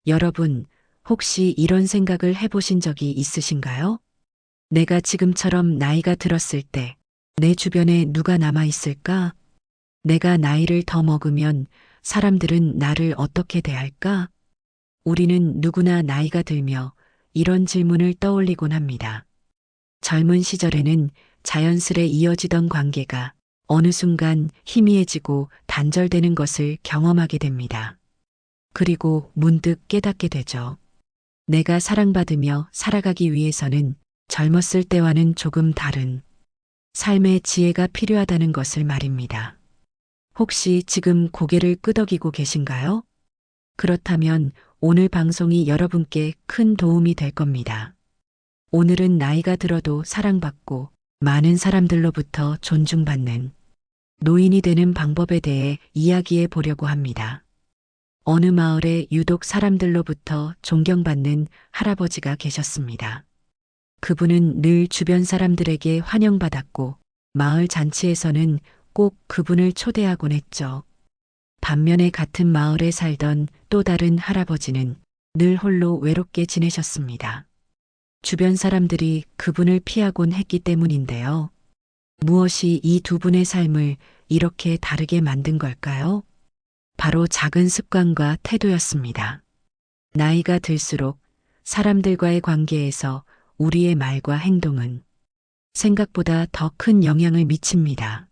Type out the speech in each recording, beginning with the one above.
여러분, 혹시 이런 생각을 해보신 적이 있으신가요? 내가 지금처럼 나이가 들었을 때 내 주변에 누가 남아 있을까? 내가 나이를 더 먹으면 사람들은 나를 어떻게 대할까? 우리는 누구나 나이가 들며 이런 질문을 떠올리곤 합니다. 젊은 시절에는 자연스레 이어지던 관계가 어느 순간 희미해지고 단절되는 것을 경험하게 됩니다. 그리고 문득 깨닫게 되죠. 내가 사랑받으며 살아가기 위해서는 젊었을 때와는 조금 다른 삶의 지혜가 필요하다는 것을 말입니다. 혹시 지금 고개를 끄덕이고 계신가요? 그렇다면 오늘 방송이 여러분께 큰 도움이 될 겁니다. 오늘은 나이가 들어도 사랑받고 많은 사람들로부터 존중받는 노인이 되는 방법에 대해 이야기해 보려고 합니다. 어느 마을에 유독 사람들로부터 존경받는 할아버지가 계셨습니다. 그분은 늘 주변 사람들에게 환영받았고 마을 잔치에서는 꼭 그분을 초대하곤 했죠. 반면에 같은 마을에 살던 또 다른 할아버지는 늘 홀로 외롭게 지내셨습니다. 주변 사람들이 그분을 피하곤 했기 때문인데요. 무엇이 이 두 분의 삶을 이렇게 다르게 만든 걸까요? 바로 작은 습관과 태도였습니다. 나이가 들수록 사람들과의 관계에서 우리의 말과 행동은 생각보다 더 큰 영향을 미칩니다.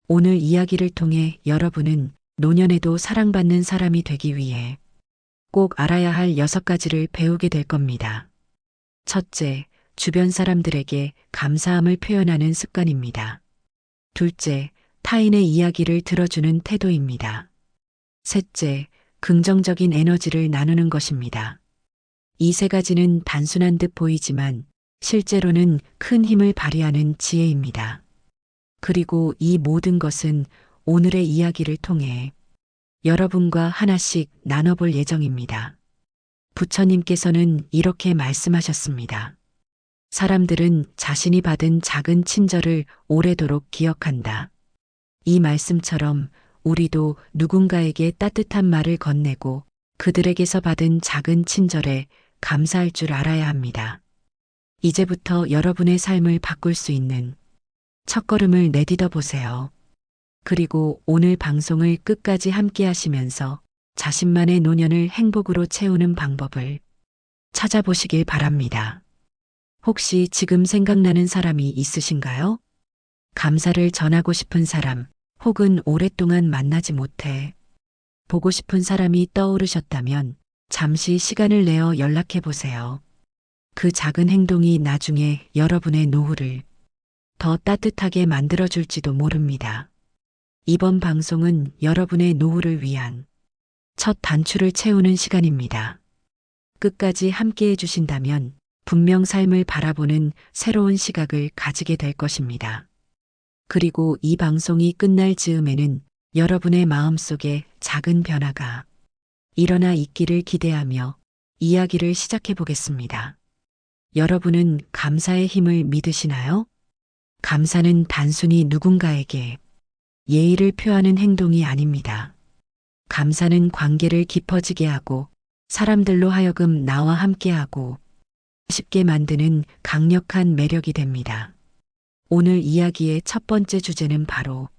오늘 이야기를 통해 여러분은 노년에도 사랑받는 사람이 되기 위해 꼭 알아야 할 6가지를 배우게 될 겁니다. 첫째, 주변 사람들에게 감사함을 표현하는 습관입니다. 둘째, 타인의 이야기를 들어주는 태도입니다. 셋째, 긍정적인 에너지를 나누는 것입니다. 이 3가지는 단순한 듯 보이지만 실제로는 큰 힘을 발휘하는 지혜입니다. 그리고 이 모든 것은 오늘의 이야기를 통해 여러분과 하나씩 나눠볼 예정입니다. 부처님께서는 이렇게 말씀하셨습니다. 사람들은 자신이 받은 작은 친절을 오래도록 기억한다. 이 말씀처럼 우리도 누군가에게 따뜻한 말을 건네고 그들에게서 받은 작은 친절에 감사할 줄 알아야 합니다. 이제부터 여러분의 삶을 바꿀 수 있는 첫걸음을 내딛어 보세요. 그리고 오늘 방송을 끝까지 함께 하시면서 자신만의 노년을 행복으로 채우는 방법을 찾아보시길 바랍니다. 혹시 지금 생각나는 사람이 있으신가요? 감사를 전하고 싶은 사람, 혹은 오랫동안 만나지 못해 보고 싶은 사람이 떠오르셨다면 잠시 시간을 내어 연락해 보세요. 그 작은 행동이 나중에 여러분의 노후를 더 따뜻하게 만들어줄지도 모릅니다. 이번 방송은 여러분의 노후를 위한 첫 단추를 채우는 시간입니다. 끝까지 함께 해주신다면 분명 삶을 바라보는 새로운 시각을 가지게 될 것입니다. 그리고 이 방송이 끝날 즈음에는 여러분의 마음속에 작은 변화가 일어나 있기를 기대하며 이야기를 시작해 보겠습니다. 여러분은 감사의 힘을 믿으시나요? 감사는 단순히 누군가에게 예의를 표하는 행동이 아닙니다. 감사는 관계를 깊어지게 하고 사람들로 하여금 나와 함께하고 쉽게 만드는 강력한 매력이 됩니다. 오늘 이야기의 첫 번째 주제는 바로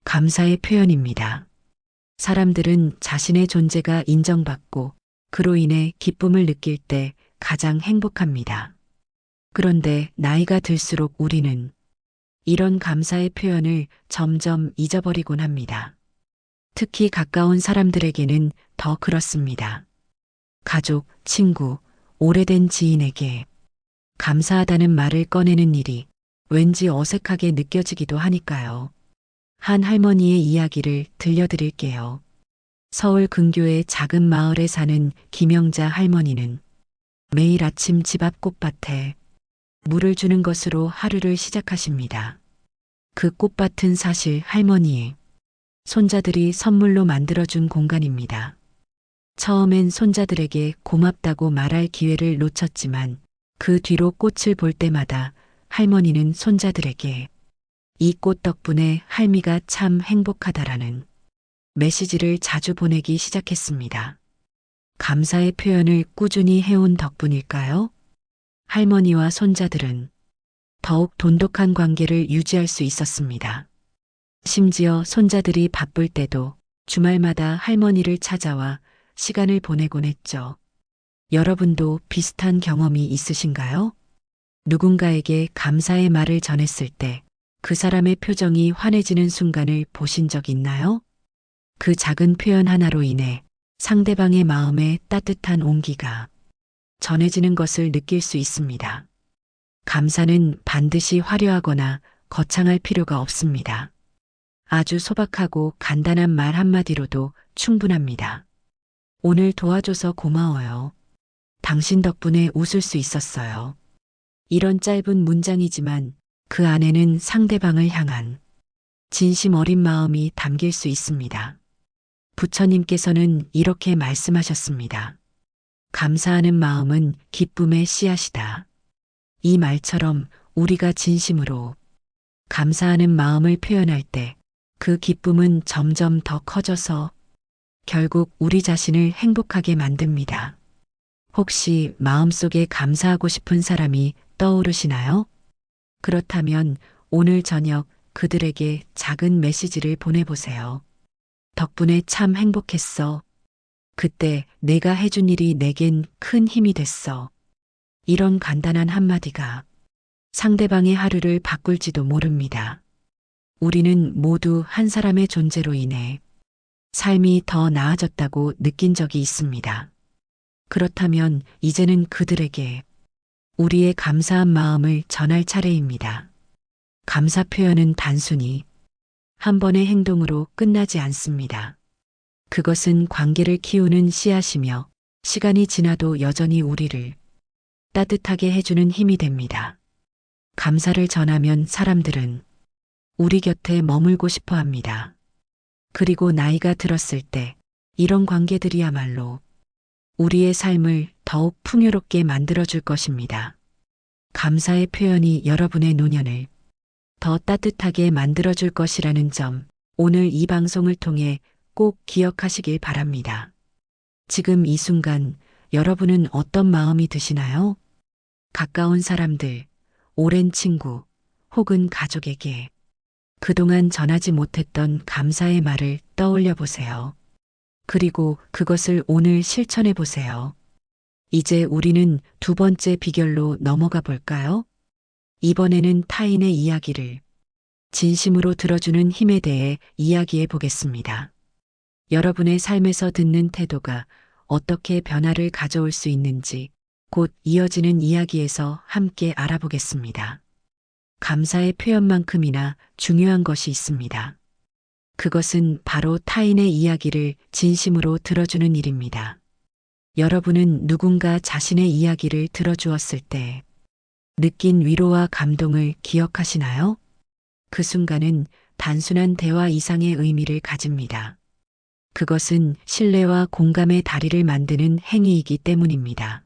감사의 표현입니다. 사람들은 자신의 존재가 인정받고 그로 인해 기쁨을 느낄 때 가장 행복합니다. 그런데 나이가 들수록 우리는 이런 감사의 표현을 점점 잊어버리곤 합니다. 특히 가까운 사람들에게는 더 그렇습니다. 가족, 친구, 오래된 지인에게 감사하다는 말을 꺼내는 일이 왠지 어색하게 느껴지기도 하니까요. 한 할머니의 이야기를 들려드릴게요. 서울 근교의 작은 마을에 사는 김영자 할머니는 매일 아침 집 앞 꽃밭에 물을 주는 것으로 하루를 시작하십니다. 그 꽃밭은 사실 할머니의 손자들이 선물로 만들어준 공간입니다. 처음엔 손자들에게 고맙다고 말할 기회를 놓쳤지만 그 뒤로 꽃을 볼 때마다 할머니는 손자들에게 이 꽃 덕분에 할미가 참 행복하다라는 메시지를 자주 보내기 시작했습니다. 감사의 표현을 꾸준히 해온 덕분일까요? 할머니와 손자들은 더욱 돈독한 관계를 유지할 수 있었습니다. 심지어 손자들이 바쁠 때도 주말마다 할머니를 찾아와 시간을 보내곤 했죠. 여러분도 비슷한 경험이 있으신가요? 누군가에게 감사의 말을 전했을 때 그 사람의 표정이 환해지는 순간을 보신 적 있나요? 그 작은 표현 하나로 인해 상대방의 마음에 따뜻한 온기가 전해지는 것을 느낄 수 있습니다. 감사는 반드시 화려하거나 거창할 필요가 없습니다. 아주 소박하고 간단한 말 한마디로도 충분합니다. 오늘 도와줘서 고마워요. 당신 덕분에 웃을 수 있었어요. 이런 짧은 문장이지만 그 안에는 상대방을 향한 진심 어린 마음이 담길 수 있습니다. 부처님께서는 이렇게 말씀하셨습니다. 감사하는 마음은 기쁨의 씨앗이다. 이 말처럼 우리가 진심으로 감사하는 마음을 표현할 때 그 기쁨은 점점 더 커져서 결국 우리 자신을 행복하게 만듭니다. 혹시 마음속에 감사하고 싶은 사람이 떠오르시나요? 그렇다면 오늘 저녁 그들에게 작은 메시지를 보내보세요. 덕분에 참 행복했어. 그때 내가 해준 일이 내겐 큰 힘이 됐어. 이런 간단한 한마디가 상대방의 하루를 바꿀지도 모릅니다. 우리는 모두 한 사람의 존재로 인해 삶이 더 나아졌다고 느낀 적이 있습니다. 그렇다면 이제는 그들에게 우리의 감사한 마음을 전할 차례입니다. 감사 표현은 단순히 한 번의 행동으로 끝나지 않습니다. 그것은 관계를 키우는 씨앗이며 시간이 지나도 여전히 우리를 따뜻하게 해주는 힘이 됩니다. 감사를 전하면 사람들은 우리 곁에 머물고 싶어 합니다. 그리고 나이가 들었을 때 이런 관계들이야말로 우리의 삶을 더욱 풍요롭게 만들어줄 것입니다. 감사의 표현이 여러분의 노년을 더 따뜻하게 만들어줄 것이라는 점, 오늘 이 방송을 통해 꼭 기억하시길 바랍니다. 지금 이 순간 여러분은 어떤 마음이 드시나요? 가까운 사람들, 오랜 친구, 혹은 가족에게 그동안 전하지 못했던 감사의 말을 떠올려 보세요. 그리고 그것을 오늘 실천해 보세요. 이제 우리는 두 번째 비결로 넘어가 볼까요? 이번에는 타인의 이야기를 진심으로 들어주는 힘에 대해 이야기해 보겠습니다. 여러분의 삶에서 듣는 태도가 어떻게 변화를 가져올 수 있는지 곧 이어지는 이야기에서 함께 알아보겠습니다. 감사의 표현만큼이나 중요한 것이 있습니다. 그것은 바로 타인의 이야기를 진심으로 들어주는 일입니다. 여러분은 누군가 자신의 이야기를 들어주었을 때 느낀 위로와 감동을 기억하시나요? 그 순간은 단순한 대화 이상의 의미를 가집니다. 그것은 신뢰와 공감의 다리를 만드는 행위이기 때문입니다.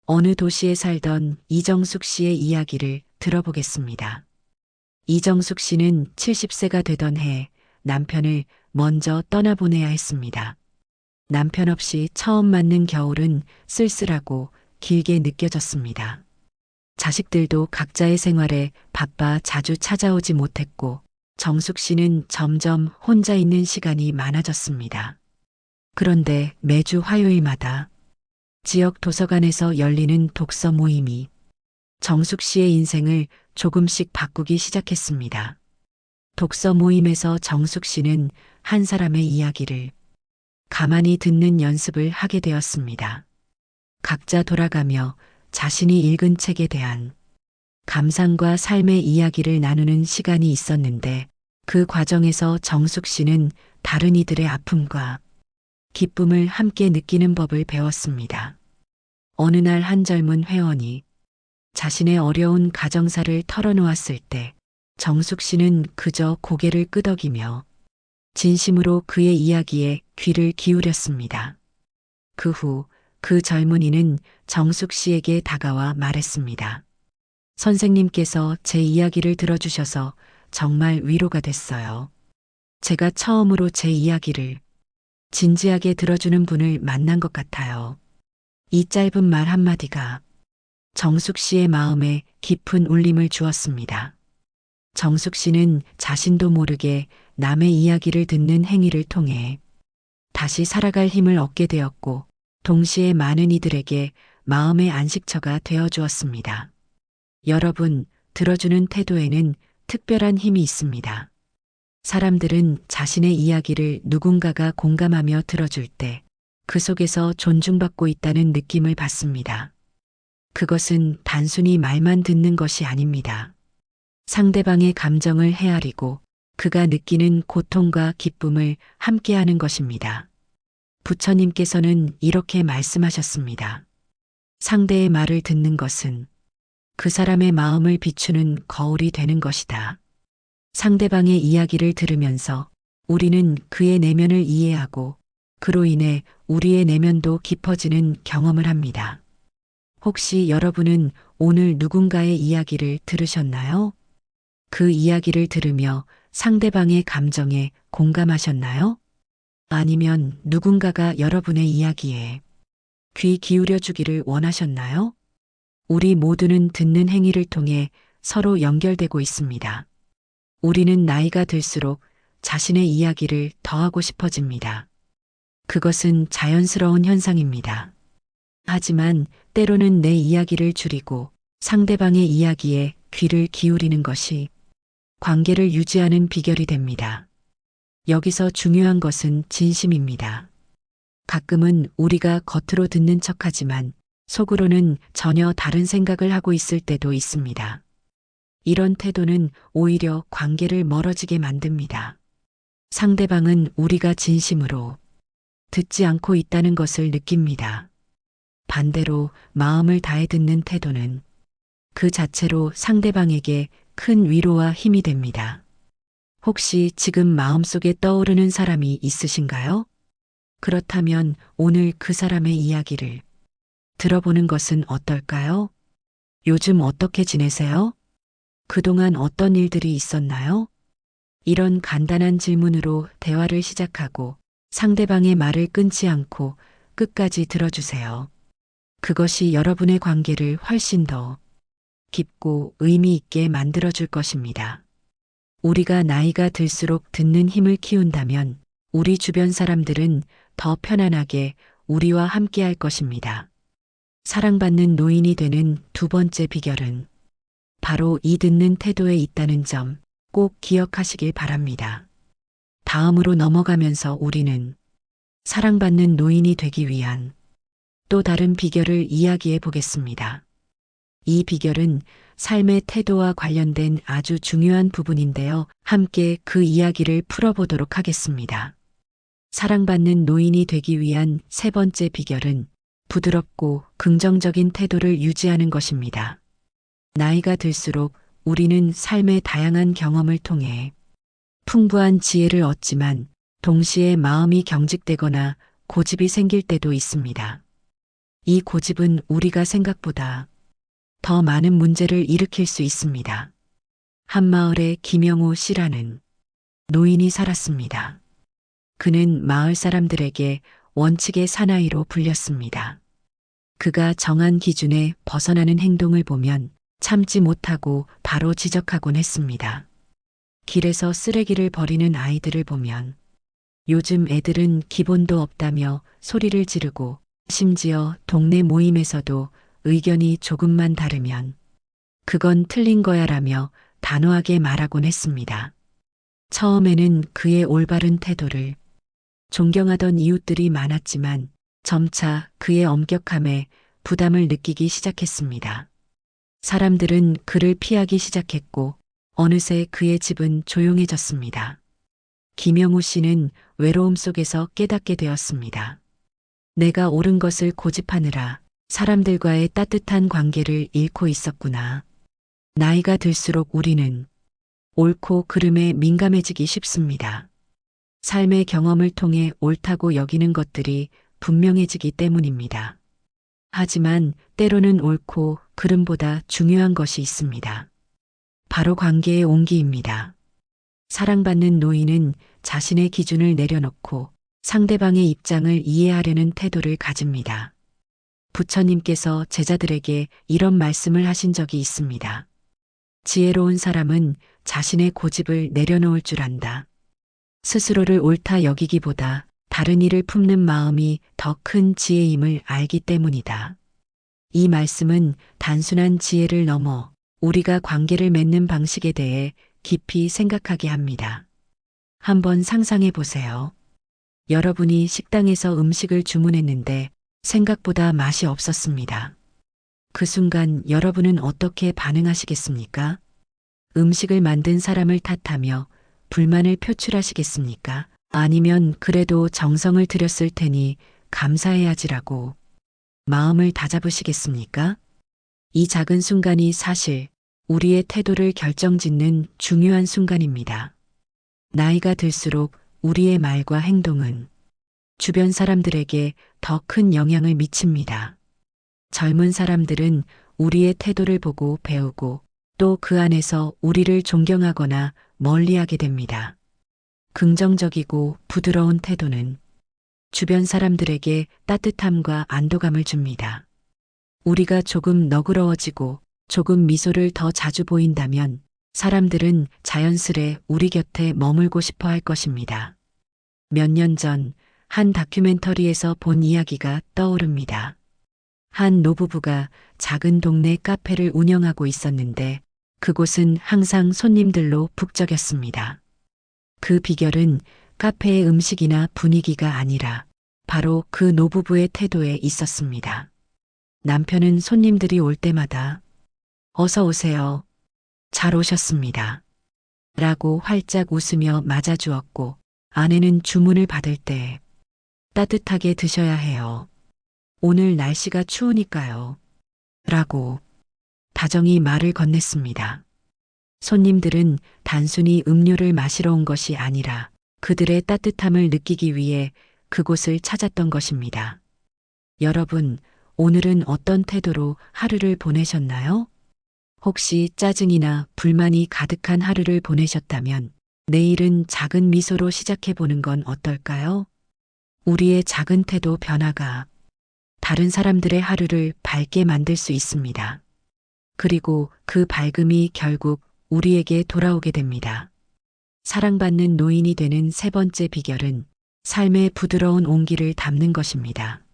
어느 도시에 살던 이정숙 씨의 이야기를 들어보겠습니다. 이정숙 씨는 70세가 되던 해 남편을 먼저 떠나보내야 했습니다. 남편 없이 처음 맞는 겨울은 쓸쓸하고 길게 느껴졌습니다. 자식들도 각자의 생활에 바빠 자주 찾아오지 못했고 정숙 씨는 점점 혼자 있는 시간이 많아졌습니다. 그런데 매주 화요일마다 지역 도서관에서 열리는 독서 모임이 정숙 씨의 인생을 조금씩 바꾸기 시작했습니다. 독서 모임에서 정숙 씨는 한 사람의 이야기를 가만히 듣는 연습을 하게 되었습니다. 각자 돌아가며 자신이 읽은 책에 대한 감상과 삶의 이야기를 나누는 시간이 있었는데 그 과정에서 정숙 씨는 다른 이들의 아픔과 기쁨을 함께 느끼는 법을 배웠습니다. 어느 날 한 젊은 회원이 자신의 어려운 가정사를 털어놓았을 때 정숙 씨는 그저 고개를 끄덕이며 진심으로 그의 이야기에 귀를 기울였습니다. 그 후 그 젊은이는 정숙 씨에게 다가와 말했습니다. 선생님께서 제 이야기를 들어주셔서 정말 위로가 됐어요. 제가 처음으로 제 이야기를 진지하게 들어주는 분을 만난 것 같아요. 이 짧은 말 한마디가 정숙 씨의 마음에 깊은 울림을 주었습니다. 정숙 씨는 자신도 모르게 남의 이야기를 듣는 행위를 통해 다시 살아갈 힘을 얻게 되었고, 동시에 많은 이들에게 마음의 안식처가 되어 주었습니다. 여러분, 들어주는 태도에는 특별한 힘이 있습니다. 사람들은 자신의 이야기를 누군가가 공감하며 들어줄 때 그 속에서 존중받고 있다는 느낌을 받습니다. 그것은 단순히 말만 듣는 것이 아닙니다. 상대방의 감정을 헤아리고 그가 느끼는 고통과 기쁨을 함께하는 것입니다. 부처님께서는 이렇게 말씀하셨습니다. 상대의 말을 듣는 것은 그 사람의 마음을 비추는 거울이 되는 것이다. 상대방의 이야기를 들으면서 우리는 그의 내면을 이해하고 그로 인해 우리의 내면도 깊어지는 경험을 합니다. 혹시 여러분은 오늘 누군가의 이야기를 들으셨나요? 그 이야기를 들으며 상대방의 감정에 공감하셨나요? 아니면 누군가가 여러분의 이야기에 귀 기울여 주기를 원하셨나요? 우리 모두는 듣는 행위를 통해 서로 연결되고 있습니다. 우리는 나이가 들수록 자신의 이야기를 더하고 싶어집니다. 그것은 자연스러운 현상입니다. 하지만 때로는 내 이야기를 줄이고 상대방의 이야기에 귀를 기울이는 것이 관계를 유지하는 비결이 됩니다. 여기서 중요한 것은 진심입니다. 가끔은 우리가 겉으로 듣는 척하지만 속으로는 전혀 다른 생각을 하고 있을 때도 있습니다. 이런 태도는 오히려 관계를 멀어지게 만듭니다. 상대방은 우리가 진심으로 듣지 않고 있다는 것을 느낍니다. 반대로 마음을 다해 듣는 태도는 그 자체로 상대방에게 큰 위로와 힘이 됩니다. 혹시 지금 마음속에 떠오르는 사람이 있으신가요? 그렇다면 오늘 그 사람의 이야기를 들어보는 것은 어떨까요? 요즘 어떻게 지내세요? 그동안 어떤 일들이 있었나요? 이런 간단한 질문으로 대화를 시작하고 상대방의 말을 끊지 않고 끝까지 들어주세요. 그것이 여러분의 관계를 훨씬 더 깊고 의미 있게 만들어줄 것입니다. 우리가 나이가 들수록 듣는 힘을 키운다면 우리 주변 사람들은 더 편안하게 우리와 함께 할 것입니다. 사랑받는 노인이 되는 두 번째 비결은 바로 이 듣는 태도에 있다는 점 꼭 기억하시길 바랍니다. 다음으로 넘어가면서 우리는 사랑받는 노인이 되기 위한 또 다른 비결을 이야기해 보겠습니다. 이 비결은 삶의 태도와 관련된 아주 중요한 부분인데요. 함께 그 이야기를 풀어보도록 하겠습니다. 사랑받는 노인이 되기 위한 세 번째 비결은 부드럽고 긍정적인 태도를 유지하는 것입니다. 나이가 들수록 우리는 삶의 다양한 경험을 통해 풍부한 지혜를 얻지만 동시에 마음이 경직되거나 고집이 생길 때도 있습니다. 이 고집은 우리가 생각보다 더 많은 문제를 일으킬 수 있습니다. 한마을에 김영우 씨라는 노인이 살았습니다. 그는 마을 사람들에게 원칙의 사나이로 불렸습니다. 그가 정한 기준에 벗어나는 행동을 보면 참지 못하고 바로 지적하곤 했습니다. 길에서 쓰레기를 버리는 아이들을 보면 요즘 애들은 기본도 없다며 소리를 지르고 심지어 동네 모임에서도 의견이 조금만 다르면 그건 틀린 거야라며 단호하게 말하곤 했습니다. 처음에는 그의 올바른 태도를 존경하던 이웃들이 많았지만 점차 그의 엄격함에 부담을 느끼기 시작했습니다. 사람들은 그를 피하기 시작했고 어느새 그의 집은 조용해졌습니다. 김영우 씨는 외로움 속에서 깨닫게 되었습니다. 내가 옳은 것을 고집하느라 사람들과의 따뜻한 관계를 잃고 있었구나. 나이가 들수록 우리는 옳고 그름에 민감해지기 쉽습니다. 삶의 경험을 통해 옳다고 여기는 것들이 분명해지기 때문입니다. 하지만 때로는 옳고 그름보다 중요한 것이 있습니다. 바로 관계의 온기입니다. 사랑받는 노인은 자신의 기준을 내려놓고 상대방의 입장을 이해하려는 태도를 가집니다. 부처님께서 제자들에게 이런 말씀을 하신 적이 있습니다. 지혜로운 사람은 자신의 고집을 내려놓을 줄 안다. 스스로를 옳다 여기기보다 다른 이를 품는 마음이 더 큰 지혜임을 알기 때문이다. 이 말씀은 단순한 지혜를 넘어 우리가 관계를 맺는 방식에 대해 깊이 생각하게 합니다. 한번 상상해 보세요. 여러분이 식당에서 음식을 주문했는데 생각보다 맛이 없었습니다. 그 순간 여러분은 어떻게 반응하시겠습니까? 음식을 만든 사람을 탓하며 불만을 표출하시겠습니까? 아니면 그래도 정성을 들였을 테니 감사해야지라고 마음을 다잡으시겠습니까? 이 작은 순간이 사실 우리의 태도를 결정짓는 중요한 순간입니다. 나이가 들수록 우리의 말과 행동은 주변 사람들에게 더 큰 영향을 미칩니다. 젊은 사람들은 우리의 태도를 보고 배우고 또 그 안에서 우리를 존경하거나 멀리하게 됩니다. 긍정적이고 부드러운 태도는 주변 사람들에게 따뜻함과 안도감을 줍니다. 우리가 조금 너그러워지고 조금 미소를 더 자주 보인다면 사람들은 자연스레 우리 곁에 머물고 싶어 할 것입니다. 몇 년 전 한 다큐멘터리에서 본 이야기가 떠오릅니다. 한 노부부가 작은 동네 카페를 운영하고 있었는데 그곳은 항상 손님들로 북적였습니다. 그 비결은 카페의 음식이나 분위기가 아니라 바로 그 노부부의 태도에 있었습니다. 남편은 손님들이 올 때마다 어서 오세요. 잘 오셨습니다. 라고 활짝 웃으며 맞아주었고 아내는 주문을 받을 때 따뜻하게 드셔야 해요. 오늘 날씨가 추우니까요. 라고 다정히 말을 건넸습니다. 손님들은 단순히 음료를 마시러 온 것이 아니라 그들의 따뜻함을 느끼기 위해 그곳을 찾았던 것입니다. 여러분, 오늘은 어떤 태도로 하루를 보내셨나요? 혹시 짜증이나 불만이 가득한 하루를 보내셨다면 내일은 작은 미소로 시작해 보는 건 어떨까요? 우리의 작은 태도 변화가 다른 사람들의 하루를 밝게 만들 수 있습니다. 그리고 그 밝음이 결국 우리에게 돌아오게 됩니다. 사랑받는 노인이 되는 세 번째 비결은 삶의 부드러운 온기를 담는 것입니다.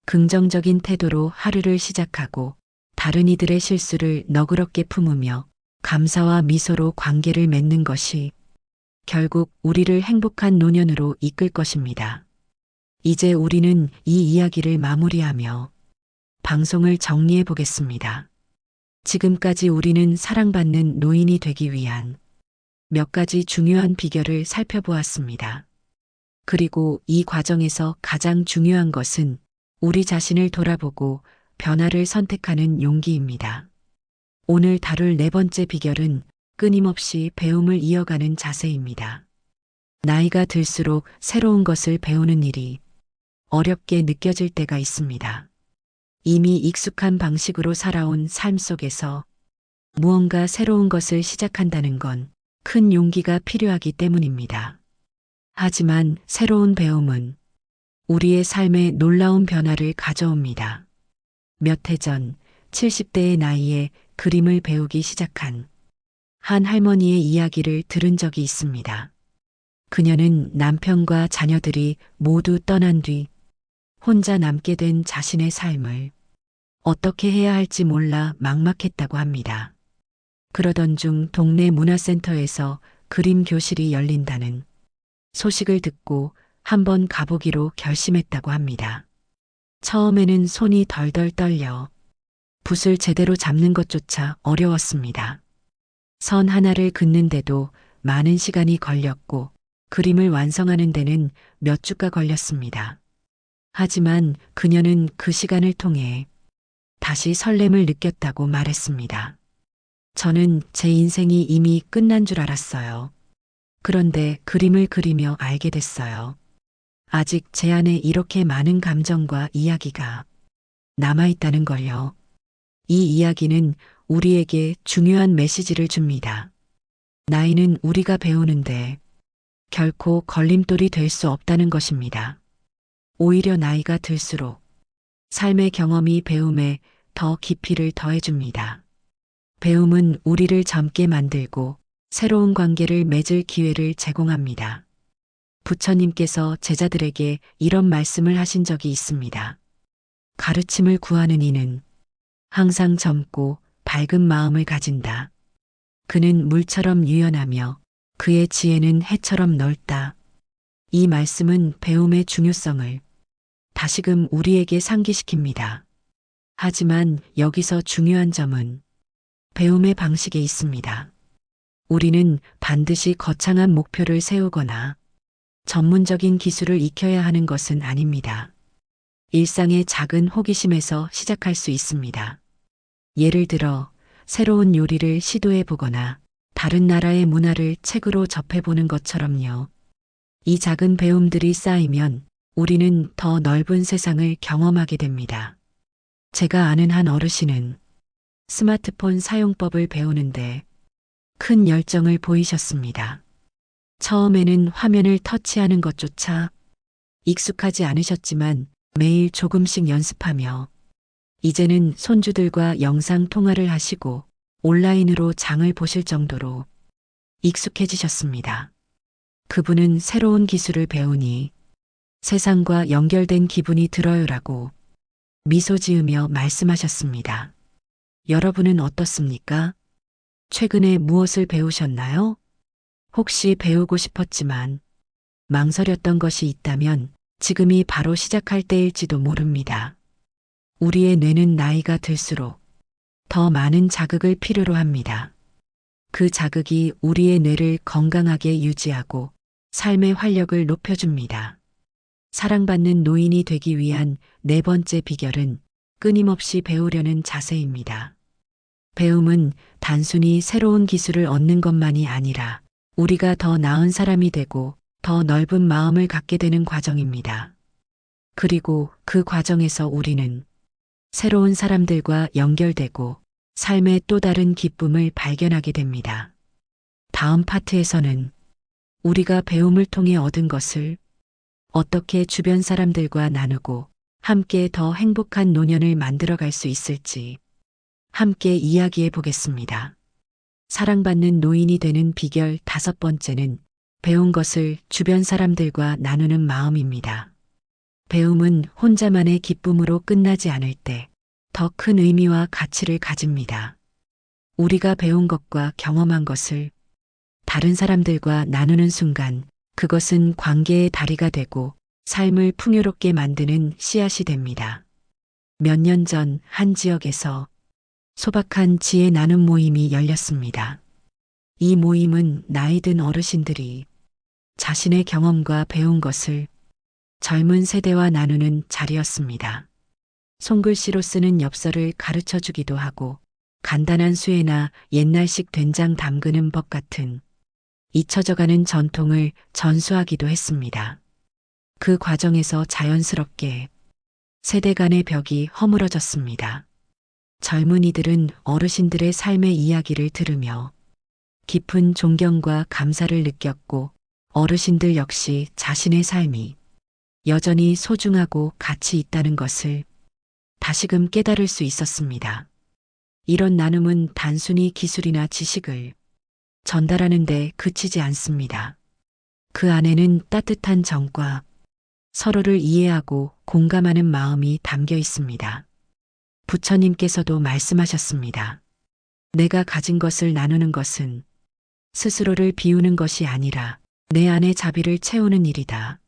긍정적인 태도로 하루를 시작하고 다른 이들의 실수를 너그럽게 품으며 감사와 미소로 관계를 맺는 것이 결국 우리를 행복한 노년으로 이끌 것입니다. 이제 우리는 이 이야기를 마무리하며 방송을 정리해 보겠습니다. 지금까지 우리는 사랑받는 노인이 되기 위한 몇 가지 중요한 비결을 살펴보았습니다. 그리고 이 과정에서 가장 중요한 것은 우리 자신을 돌아보고 변화를 선택하는 용기입니다. 오늘 다룰 네 번째 비결은 끊임없이 배움을 이어가는 자세입니다. 나이가 들수록 새로운 것을 배우는 일이 어렵게 느껴질 때가 있습니다. 이미 익숙한 방식으로 살아온 삶 속에서 무언가 새로운 것을 시작한다는 건 큰 용기가 필요하기 때문입니다. 하지만 새로운 배움은 우리의 삶에 놀라운 변화를 가져옵니다. 몇 해 전 70대의 나이에 그림을 배우기 시작한 한 할머니의 이야기를 들은 적이 있습니다. 그녀는 남편과 자녀들이 모두 떠난 뒤 혼자 남게 된 자신의 삶을 어떻게 해야 할지 몰라 막막했다고 합니다. 그러던 중 동네 문화센터에서 그림 교실이 열린다는 소식을 듣고 한번 가보기로 결심했다고 합니다. 처음에는 손이 덜덜 떨려 붓을 제대로 잡는 것조차 어려웠습니다. 선 하나를 긋는데도 많은 시간이 걸렸고 그림을 완성하는 데는 몇 주가 걸렸습니다. 하지만 그녀는 그 시간을 통해 다시 설렘을 느꼈다고 말했습니다. 저는 제 인생이 이미 끝난 줄 알았어요. 그런데 그림을 그리며 알게 됐어요. 아직 제 안에 이렇게 많은 감정과 이야기가 남아있다는 걸요. 이 이야기는 우리에게 중요한 메시지를 줍니다. 나이는 우리가 배우는데 결코 걸림돌이 될 수 없다는 것입니다. 오히려 나이가 들수록 삶의 경험이 배움에 더 깊이를 더해줍니다. 배움은 우리를 젊게 만들고 새로운 관계를 맺을 기회를 제공합니다. 부처님께서 제자들에게 이런 말씀을 하신 적이 있습니다. 가르침을 구하는 이는 항상 젊고 밝은 마음을 가진다. 그는 물처럼 유연하며 그의 지혜는 해처럼 넓다. 이 말씀은 배움의 중요성을 다시금 우리에게 상기시킵니다. 하지만 여기서 중요한 점은 배움의 방식에 있습니다. 우리는 반드시 거창한 목표를 세우거나 전문적인 기술을 익혀야 하는 것은 아닙니다. 일상의 작은 호기심에서 시작할 수 있습니다. 예를 들어 새로운 요리를 시도해 보거나 다른 나라의 문화를 책으로 접해보는 것처럼요. 이 작은 배움들이 쌓이면 우리는 더 넓은 세상을 경험하게 됩니다. 제가 아는 한 어르신은 스마트폰 사용법을 배우는데 큰 열정을 보이셨습니다. 처음에는 화면을 터치하는 것조차 익숙하지 않으셨지만 매일 조금씩 연습하며 이제는 손주들과 영상 통화를 하시고 온라인으로 장을 보실 정도로 익숙해지셨습니다. 그분은 새로운 기술을 배우니 세상과 연결된 기분이 들어요라고 미소 지으며 말씀하셨습니다. 여러분은 어떻습니까? 최근에 무엇을 배우셨나요? 혹시 배우고 싶었지만 망설였던 것이 있다면 지금이 바로 시작할 때일지도 모릅니다. 우리의 뇌는 나이가 들수록 더 많은 자극을 필요로 합니다. 그 자극이 우리의 뇌를 건강하게 유지하고 삶의 활력을 높여줍니다. 사랑받는 노인이 되기 위한 네 번째 비결은 끊임없이 배우려는 자세입니다. 배움은 단순히 새로운 기술을 얻는 것만이 아니라 우리가 더 나은 사람이 되고 더 넓은 마음을 갖게 되는 과정입니다. 그리고 그 과정에서 우리는 새로운 사람들과 연결되고 삶의 또 다른 기쁨을 발견하게 됩니다. 다음 파트에서는 우리가 배움을 통해 얻은 것을 어떻게 주변 사람들과 나누고 함께 더 행복한 노년을 만들어갈 수 있을지 함께 이야기해 보겠습니다. 사랑받는 노인이 되는 비결 5번째는 배운 것을 주변 사람들과 나누는 마음입니다. 배움은 혼자만의 기쁨으로 끝나지 않을 때 더 큰 의미와 가치를 가집니다. 우리가 배운 것과 경험한 것을 다른 사람들과 나누는 순간 그것은 관계의 다리가 되고 삶을 풍요롭게 만드는 씨앗이 됩니다. 몇 년 전 한 지역에서 소박한 지혜 나눔 모임이 열렸습니다. 이 모임은 나이 든 어르신들이 자신의 경험과 배운 것을 젊은 세대와 나누는 자리였습니다. 손글씨로 쓰는 엽서를 가르쳐 주기도 하고 간단한 수혜나 옛날식 된장 담그는 법 같은 잊혀져가는 전통을 전수하기도 했습니다. 그 과정에서 자연스럽게 세대 간의 벽이 허물어졌습니다. 젊은이들은 어르신들의 삶의 이야기를 들으며 깊은 존경과 감사를 느꼈고 어르신들 역시 자신의 삶이 여전히 소중하고 가치 있다는 것을 다시금 깨달을 수 있었습니다. 이런 나눔은 단순히 기술이나 지식을 전달하는 데 그치지 않습니다. 그 안에는 따뜻한 정과 서로를 이해하고 공감하는 마음이 담겨 있습니다. 부처님께서도 말씀하셨습니다. 내가 가진 것을 나누는 것은 스스로를 비우는 것이 아니라 내 안의 자비를 채우는 일이다.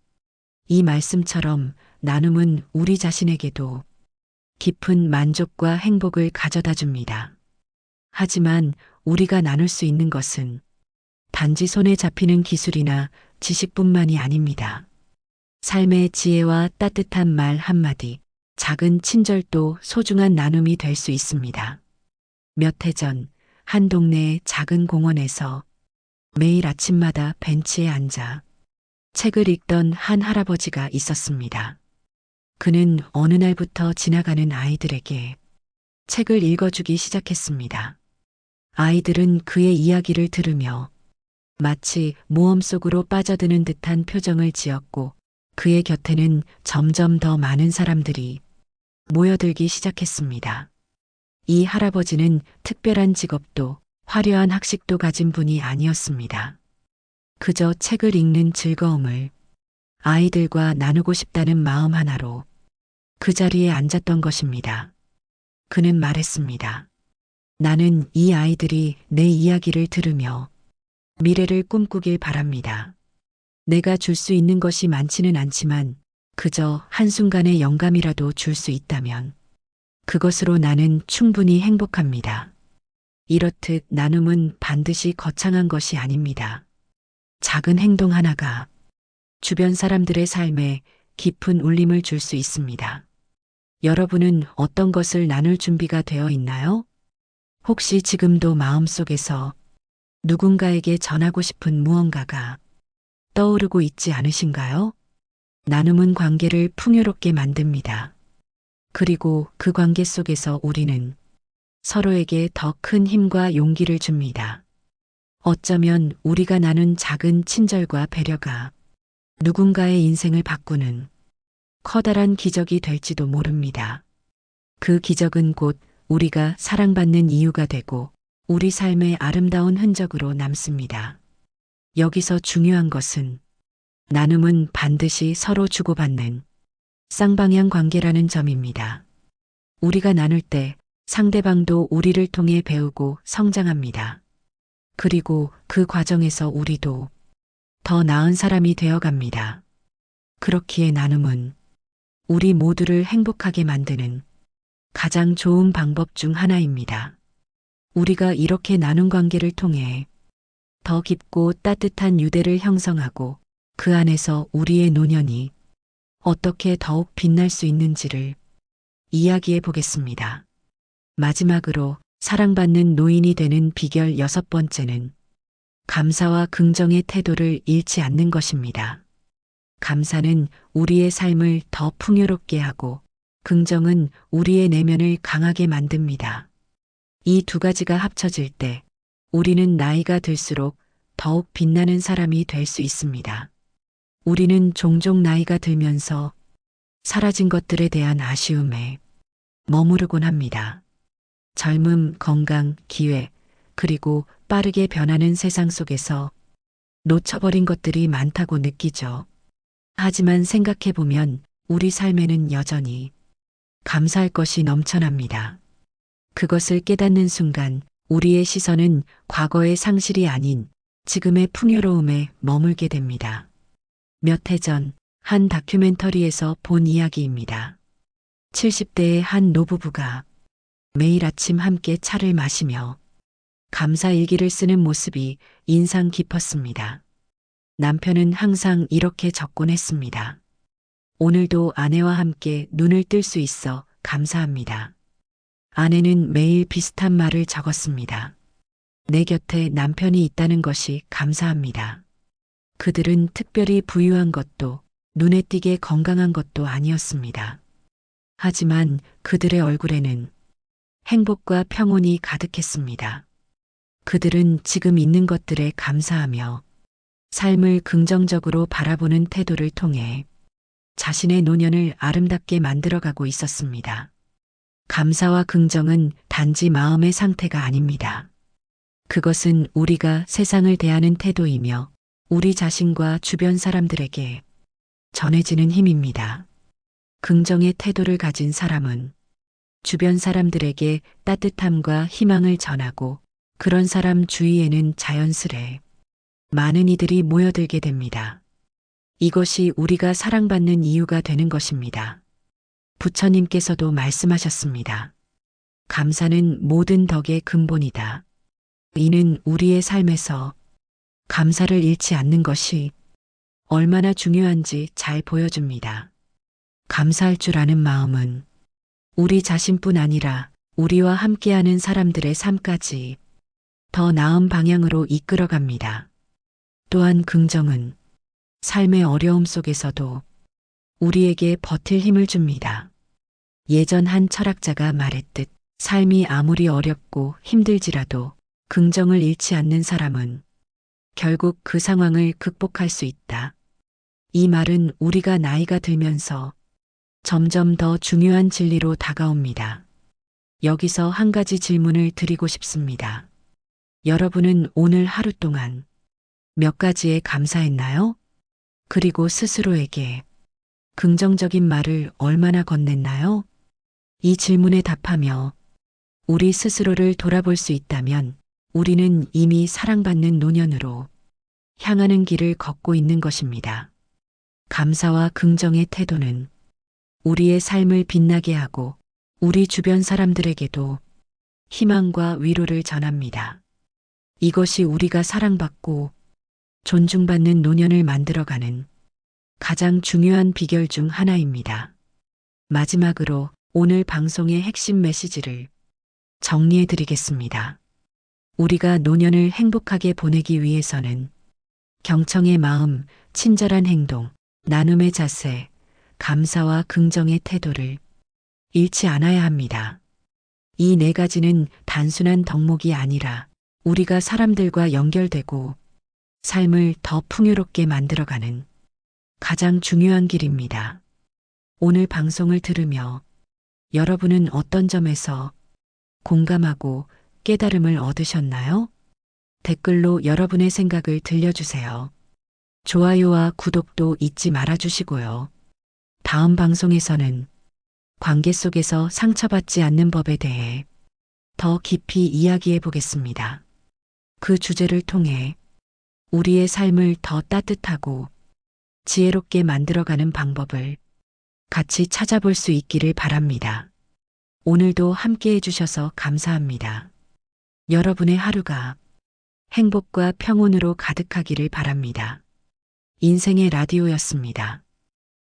이 말씀처럼 나눔은 우리 자신에게도 깊은 만족과 행복을 가져다 줍니다. 하지만 우리가 나눌 수 있는 것은 단지 손에 잡히는 기술이나 지식뿐만이 아닙니다. 삶의 지혜와 따뜻한 말 한마디, 작은 친절도 소중한 나눔이 될 수 있습니다. 몇 해 전 한 동네의 작은 공원에서 매일 아침마다 벤치에 앉아 책을 읽던 한 할아버지가 있었습니다. 그는 어느 날부터 지나가는 아이들에게 책을 읽어주기 시작했습니다. 아이들은 그의 이야기를 들으며 마치 모험 속으로 빠져드는 듯한 표정을 지었고 그의 곁에는 점점 더 많은 사람들이 모여들기 시작했습니다. 이 할아버지는 특별한 직업도 화려한 학식도 가진 분이 아니었습니다. 그저 책을 읽는 즐거움을 아이들과 나누고 싶다는 마음 하나로 그 자리에 앉았던 것입니다. 그는 말했습니다. 나는 이 아이들이 내 이야기를 들으며 미래를 꿈꾸길 바랍니다. 내가 줄 수 있는 것이 많지는 않지만 그저 한순간의 영감이라도 줄 수 있다면 그것으로 나는 충분히 행복합니다. 이렇듯 나눔은 반드시 거창한 것이 아닙니다. 작은 행동 하나가 주변 사람들의 삶에 깊은 울림을 줄 수 있습니다. 여러분은 어떤 것을 나눌 준비가 되어 있나요? 혹시 지금도 마음속에서 누군가에게 전하고 싶은 무언가가 떠오르고 있지 않으신가요? 나눔은 관계를 풍요롭게 만듭니다. 그리고 그 관계 속에서 우리는 서로에게 더 큰 힘과 용기를 줍니다. 어쩌면 우리가 나눈 작은 친절과 배려가 누군가의 인생을 바꾸는 커다란 기적이 될지도 모릅니다. 그 기적은 곧 우리가 사랑받는 이유가 되고 우리 삶의 아름다운 흔적으로 남습니다. 여기서 중요한 것은 나눔은 반드시 서로 주고받는 쌍방향 관계라는 점입니다. 우리가 나눌 때 상대방도 우리를 통해 배우고 성장합니다. 그리고 그 과정에서 우리도 더 나은 사람이 되어갑니다. 그렇기에 나눔은 우리 모두를 행복하게 만드는 가장 좋은 방법 중 하나입니다. 우리가 이렇게 나눈 관계를 통해 더 깊고 따뜻한 유대를 형성하고 그 안에서 우리의 노년이 어떻게 더욱 빛날 수 있는지를 이야기해 보겠습니다. 마지막으로 사랑받는 노인이 되는 비결 6번째는 감사와 긍정의 태도를 잃지 않는 것입니다. 감사는 우리의 삶을 더 풍요롭게 하고 긍정은 우리의 내면을 강하게 만듭니다. 이 두 가지가 합쳐질 때 우리는 나이가 들수록 더욱 빛나는 사람이 될 수 있습니다. 우리는 종종 나이가 들면서 사라진 것들에 대한 아쉬움에 머무르곤 합니다. 젊음, 건강, 기회, 그리고 빠르게 변하는 세상 속에서 놓쳐버린 것들이 많다고 느끼죠. 하지만 생각해보면 우리 삶에는 여전히 감사할 것이 넘쳐납니다. 그것을 깨닫는 순간 우리의 시선은 과거의 상실이 아닌 지금의 풍요로움에 머물게 됩니다. 몇 해 전 한 다큐멘터리에서 본 이야기입니다. 70대의 한 노부부가 매일 아침 함께 차를 마시며 감사 일기를 쓰는 모습이 인상 깊었습니다. 남편은 항상 이렇게 적곤 했습니다. 오늘도 아내와 함께 눈을 뜰 수 있어 감사합니다. 아내는 매일 비슷한 말을 적었습니다. 내 곁에 남편이 있다는 것이 감사합니다. 그들은 특별히 부유한 것도 눈에 띄게 건강한 것도 아니었습니다. 하지만 그들의 얼굴에는 행복과 평온이 가득했습니다. 그들은 지금 있는 것들에 감사하며 삶을 긍정적으로 바라보는 태도를 통해 자신의 노년을 아름답게 만들어가고 있었습니다. 감사와 긍정은 단지 마음의 상태가 아닙니다. 그것은 우리가 세상을 대하는 태도이며 우리 자신과 주변 사람들에게 전해지는 힘입니다. 긍정의 태도를 가진 사람은 주변 사람들에게 따뜻함과 희망을 전하고 그런 사람 주위에는 자연스레 많은 이들이 모여들게 됩니다. 이것이 우리가 사랑받는 이유가 되는 것입니다. 부처님께서도 말씀하셨습니다. 감사는 모든 덕의 근본이다. 이는 우리의 삶에서 감사를 잃지 않는 것이 얼마나 중요한지 잘 보여줍니다. 감사할 줄 아는 마음은 우리 자신뿐 아니라 우리와 함께하는 사람들의 삶까지 더 나은 방향으로 이끌어갑니다. 또한 긍정은 삶의 어려움 속에서도 우리에게 버틸 힘을 줍니다. 예전 한 철학자가 말했듯 삶이 아무리 어렵고 힘들지라도 긍정을 잃지 않는 사람은 결국 그 상황을 극복할 수 있다. 이 말은 우리가 나이가 들면서 점점 더 중요한 진리로 다가옵니다. 여기서 한 가지 질문을 드리고 싶습니다. 여러분은 오늘 하루 동안 몇 가지에 감사했나요? 그리고 스스로에게 긍정적인 말을 얼마나 건넸나요? 이 질문에 답하며 우리 스스로를 돌아볼 수 있다면 우리는 이미 사랑받는 노년으로 향하는 길을 걷고 있는 것입니다. 감사와 긍정의 태도는 우리의 삶을 빛나게 하고 우리 주변 사람들에게도 희망과 위로를 전합니다. 이것이 우리가 사랑받고 존중받는 노년을 만들어가는 가장 중요한 비결 중 하나입니다. 마지막으로 오늘 방송의 핵심 메시지를 정리해 드리겠습니다. 우리가 노년을 행복하게 보내기 위해서는 경청의 마음, 친절한 행동, 나눔의 자세, 감사와 긍정의 태도를 잃지 않아야 합니다. 이 네 가지는 단순한 덕목이 아니라 우리가 사람들과 연결되고 삶을 더 풍요롭게 만들어가는 가장 중요한 길입니다. 오늘 방송을 들으며 여러분은 어떤 점에서 공감하고 깨달음을 얻으셨나요? 댓글로 여러분의 생각을 들려주세요. 좋아요와 구독도 잊지 말아주시고요. 다음 방송에서는 관계 속에서 상처받지 않는 법에 대해 더 깊이 이야기해 보겠습니다. 그 주제를 통해 우리의 삶을 더 따뜻하고 지혜롭게 만들어가는 방법을 같이 찾아볼 수 있기를 바랍니다. 오늘도 함께 해주셔서 감사합니다. 여러분의 하루가 행복과 평온으로 가득하기를 바랍니다. 인생의 라디오였습니다.